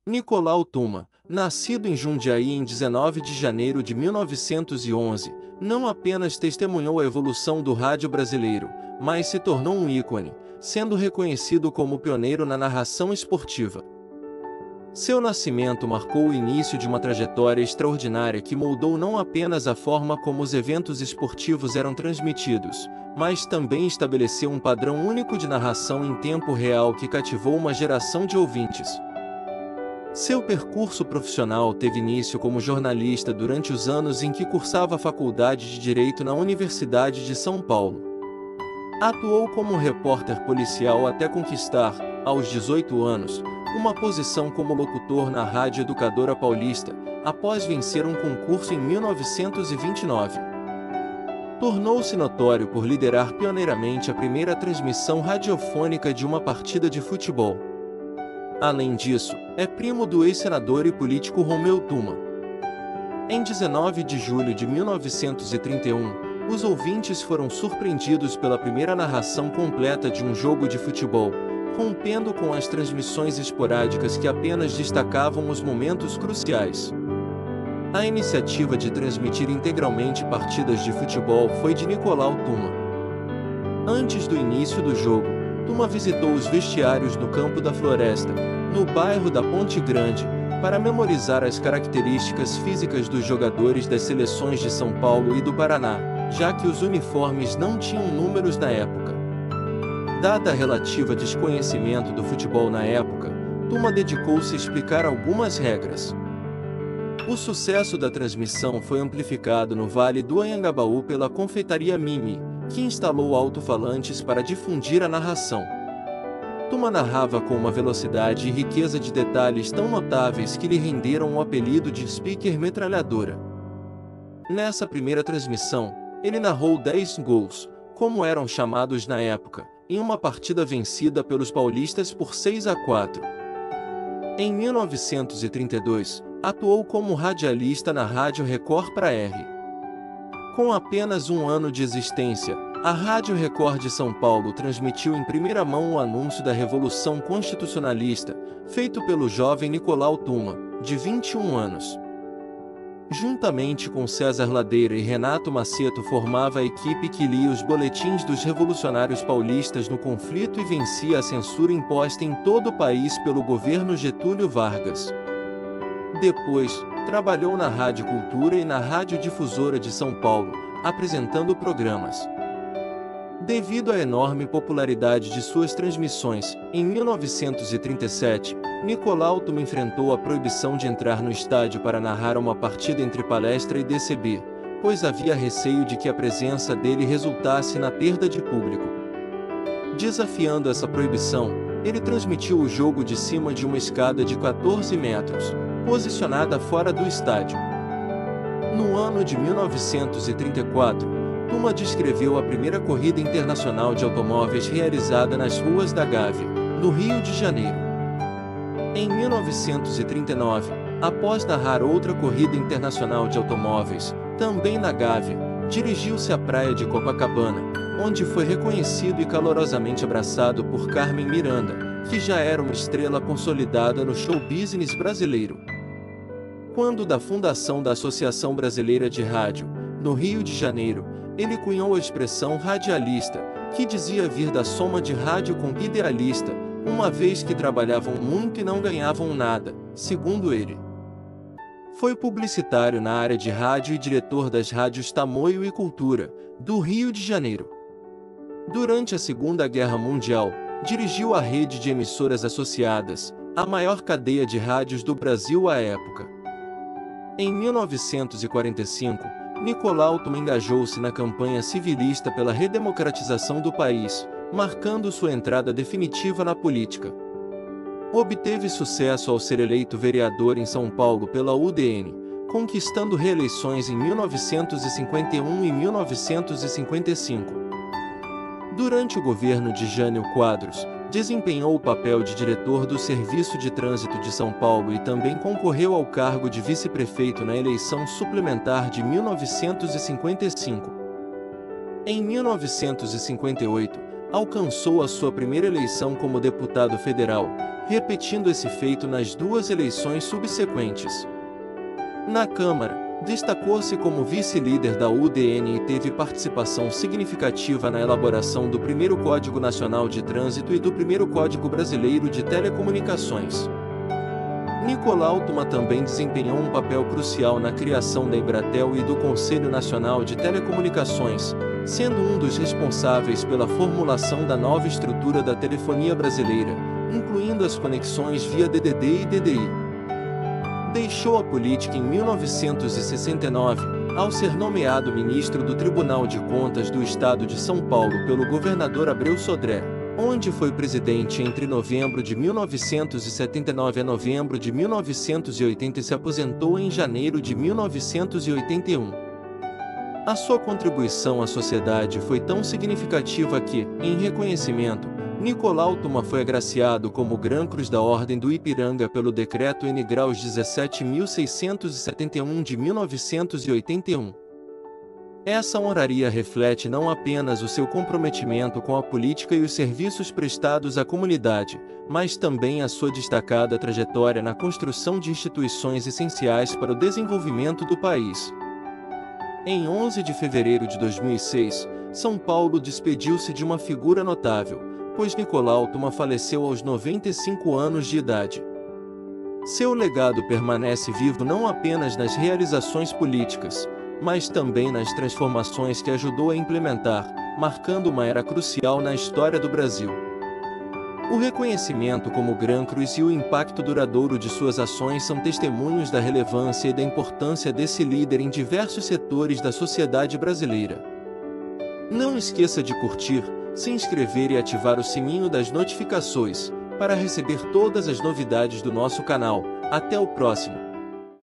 Nicolau Tuma, nascido em Jundiaí em 19 de janeiro de 1911, não apenas testemunhou a evolução do rádio brasileiro, mas se tornou um ícone, sendo reconhecido como pioneiro na narração esportiva. Seu nascimento marcou o início de uma trajetória extraordinária que moldou não apenas a forma como os eventos esportivos eram transmitidos, mas também estabeleceu um padrão único de narração em tempo real que cativou uma geração de ouvintes. Seu percurso profissional teve início como jornalista durante os anos em que cursava a Faculdade de Direito na Universidade de São Paulo. Atuou como repórter policial até conquistar, aos 18 anos, uma posição como locutor na Rádio Educadora Paulista, após vencer um concurso em 1929. Tornou-se notório por liderar pioneiramente a primeira transmissão radiofônica de uma partida de futebol. Além disso, é primo do ex-senador e político Romeu Tuma. Em 19 de julho de 1931, os ouvintes foram surpreendidos pela primeira narração completa de um jogo de futebol, rompendo com as transmissões esporádicas que apenas destacavam os momentos cruciais. A iniciativa de transmitir integralmente partidas de futebol foi de Nicolau Tuma. Antes do início do jogo, Tuma visitou os vestiários no Campo da Floresta, no bairro da Ponte Grande, para memorizar as características físicas dos jogadores das seleções de São Paulo e do Paraná, já que os uniformes não tinham números na época. Dada a relativa desconhecimento do futebol na época, Tuma dedicou-se a explicar algumas regras. O sucesso da transmissão foi amplificado no Vale do Anhangabaú pela confeitaria Mimi, que instalou alto-falantes para difundir a narração. Tuma narrava com uma velocidade e riqueza de detalhes tão notáveis que lhe renderam o apelido de Speaker Metralhadora. Nessa primeira transmissão, ele narrou 10 gols, como eram chamados na época, em uma partida vencida pelos paulistas por 6-4. Em 1932, atuou como radialista na Rádio Record para R. Com apenas um ano de existência, a Rádio Record de São Paulo transmitiu em primeira mão o anúncio da Revolução Constitucionalista, feito pelo jovem Nicolau Tuma, de 21 anos. Juntamente com César Ladeira e Renato Maceto formava a equipe que lia os boletins dos revolucionários paulistas no conflito e vencia a censura imposta em todo o país pelo governo Getúlio Vargas. Depois, trabalhou na Rádio Cultura e na Rádio Difusora de São Paulo, apresentando programas. Devido à enorme popularidade de suas transmissões, em 1937, Nicolau Tuma enfrentou a proibição de entrar no estádio para narrar uma partida entre Palestra e DCB, pois havia receio de que a presença dele resultasse na perda de público. Desafiando essa proibição, ele transmitiu o jogo de cima de uma escada de 14 metros, posicionada fora do estádio. No ano de 1934, Tuma descreveu a primeira corrida internacional de automóveis realizada nas ruas da Gávea, no Rio de Janeiro. Em 1939, após narrar outra corrida internacional de automóveis, também na Gávea, dirigiu-se à praia de Copacabana, onde foi reconhecido e calorosamente abraçado por Carmen Miranda, que já era uma estrela consolidada no show business brasileiro. Quando da fundação da Associação Brasileira de Rádio, no Rio de Janeiro, ele cunhou a expressão radialista, que dizia vir da soma de rádio com idealista, uma vez que trabalhavam muito e não ganhavam nada, segundo ele. Foi publicitário na área de rádio e diretor das rádios Tamoio e Cultura, do Rio de Janeiro. Durante a Segunda Guerra Mundial, dirigiu a rede de emissoras associadas, a maior cadeia de rádios do Brasil à época. Em 1945, Nicolau Tuma engajou-se na campanha civilista pela redemocratização do país, marcando sua entrada definitiva na política. Obteve sucesso ao ser eleito vereador em São Paulo pela UDN, conquistando reeleições em 1951 e 1955. Durante o governo de Jânio Quadros, desempenhou o papel de diretor do Serviço de Trânsito de São Paulo e também concorreu ao cargo de vice-prefeito na eleição suplementar de 1955. Em 1958, alcançou a sua primeira eleição como deputado federal, repetindo esse feito nas 2 eleições subsequentes. Na Câmara, destacou-se como vice-líder da UDN e teve participação significativa na elaboração do primeiro Código Nacional de Trânsito e do primeiro Código Brasileiro de Telecomunicações. Nicolau Tuma também desempenhou um papel crucial na criação da Embratel e do Conselho Nacional de Telecomunicações, sendo um dos responsáveis pela formulação da nova estrutura da telefonia brasileira, incluindo as conexões via DDD e DDI. Deixou a política em 1969, ao ser nomeado ministro do Tribunal de Contas do Estado de São Paulo pelo governador Abreu Sodré, onde foi presidente entre novembro de 1979 a novembro de 1980 e se aposentou em janeiro de 1981. A sua contribuição à sociedade foi tão significativa que, em reconhecimento, Nicolau Tuma foi agraciado como Gran Cruz da Ordem do Ipiranga pelo Decreto N. Graus 17.671 de 1981. Essa honraria reflete não apenas o seu comprometimento com a política e os serviços prestados à comunidade, mas também a sua destacada trajetória na construção de instituições essenciais para o desenvolvimento do país. Em 11 de fevereiro de 2006, São Paulo despediu-se de uma figura notável, pois Nicolau Tuma faleceu aos 95 anos de idade. Seu legado permanece vivo não apenas nas realizações políticas, mas também nas transformações que ajudou a implementar, marcando uma era crucial na história do Brasil. O reconhecimento como Gran Cruz e o impacto duradouro de suas ações são testemunhos da relevância e da importância desse líder em diversos setores da sociedade brasileira. Não esqueça de curtir, se inscrever e ativar o sininho das notificações, para receber todas as novidades do nosso canal. Até o próximo!